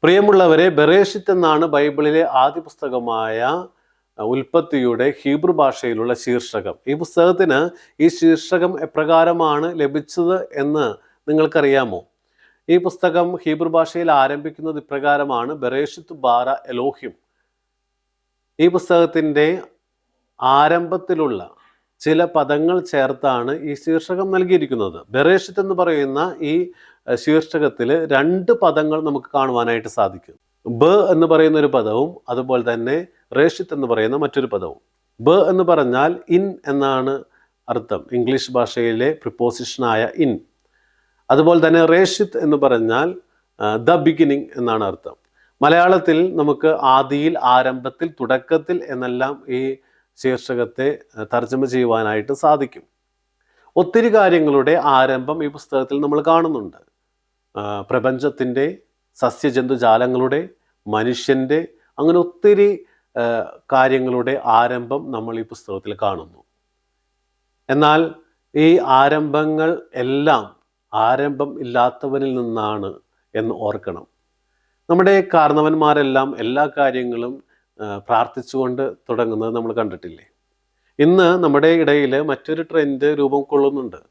പ്രിയമുള്ളവരെ, ബെറേഷിത്ത് എന്നാണ് ബൈബിളിലെ ആദ്യ പുസ്തകമായ ഉൽപ്പത്തിയുടെ ഹീബ്രു ഭാഷയിലുള്ള ശീർഷകം. ഈ പുസ്തകത്തിന് ഈ ശീർഷകം എപ്രകാരമാണ് ലഭിച്ചത് എന്ന് നിങ്ങൾക്കറിയാമോ? ഈ പുസ്തകം ഹീബ്രു ഭാഷയിൽ ആരംഭിക്കുന്നത് ഇപ്രകാരമാണ്: ബെറേഷിത്ത് ബാര എലോഹിം. ഈ പുസ്തകത്തിൻ്റെ ആരംഭത്തിലുള്ള ചില പദങ്ങൾ ചേർത്താണ് ഈ ശീർഷകം നൽകിയിരിക്കുന്നത്. ബെറേഷിത്ത് എന്ന് പറയുന്ന ഈ ശീർഷകത്തിൽ 2 പദങ്ങൾ നമുക്ക് കാണുവാനായിട്ട് സാധിക്കും. ബ എന്ന് പറയുന്ന ഒരു പദവും അതുപോലെ തന്നെ റേഷിത്ത് എന്ന് പറയുന്ന മറ്റൊരു പദവും. ബ എന്ന് പറഞ്ഞാൽ ഇൻ എന്നാണ് അർത്ഥം, ഇംഗ്ലീഷ് ഭാഷയിലെ പ്രിപ്പോസിഷനായ ഇൻ. അതുപോലെ തന്നെ റേഷിത്ത് എന്ന് പറഞ്ഞാൽ ദ ബിഗിനിങ് എന്നാണ് അർത്ഥം. മലയാളത്തിൽ നമുക്ക് ആദിയിൽ, ആരംഭത്തിൽ, തുടക്കത്തിൽ എന്നെല്ലാം ഈ ശീർഷകത്തെ തർജ്ജമ ചെയ്യുവാനായിട്ട് സാധിക്കും. ഒത്തിരി കാര്യങ്ങളുടെ ആരംഭം ഈ പുസ്തകത്തിൽ നമ്മൾ കാണുന്നുണ്ട്. പ്രപഞ്ചത്തിൻ്റെ, സസ്യജന്തുജാലങ്ങളുടെ, മനുഷ്യൻ്റെ, അങ്ങനെ ഒത്തിരി കാര്യങ്ങളുടെ ആരംഭം നമ്മൾ ഈ പുസ്തകത്തിൽ കാണുന്നു. എന്നാൽ ഈ ആരംഭങ്ങൾ എല്ലാം ആരംഭം ഇല്ലാത്തവനിൽ നിന്നാണ് എന്ന് ഓർക്കണം. നമ്മുടെ കാരണവന്മാരെല്ലാം എല്ലാ കാര്യങ്ങളും പ്രാർത്ഥിച്ചുകൊണ്ട് തുടങ്ങുന്നത് നമ്മൾ കണ്ടിട്ടില്ലേ? ഇന്ന് നമ്മുടെ ഇടയിൽ മറ്റൊരു ട്രെൻഡ് രൂപം കൊള്ളുന്നുണ്ട്.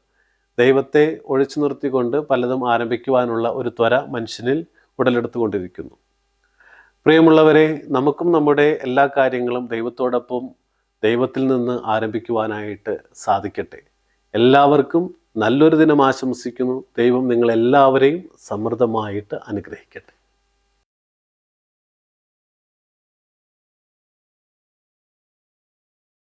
ദൈവത്തെ ഒഴിച്ചു നിർത്തിക്കൊണ്ട് പലതും ആരംഭിക്കുവാനുള്ള ഒരു ത്വര മനുഷ്യനിൽ ഉടലെടുത്തുകൊണ്ടിരിക്കുന്നു. പ്രിയമുള്ളവരെ, നമുക്കും നമ്മുടെ എല്ലാ കാര്യങ്ങളും ദൈവത്തോടൊപ്പം, ദൈവത്തിൽ നിന്ന് ആരംഭിക്കുവാനായിട്ട് സാധിക്കട്ടെ. എല്ലാവർക്കും നല്ലൊരു ദിനം ആശംസിക്കുന്നു. ദൈവം നിങ്ങളെല്ലാവരെയും സമൃദ്ധമായിട്ട് അനുഗ്രഹിക്കട്ടെ.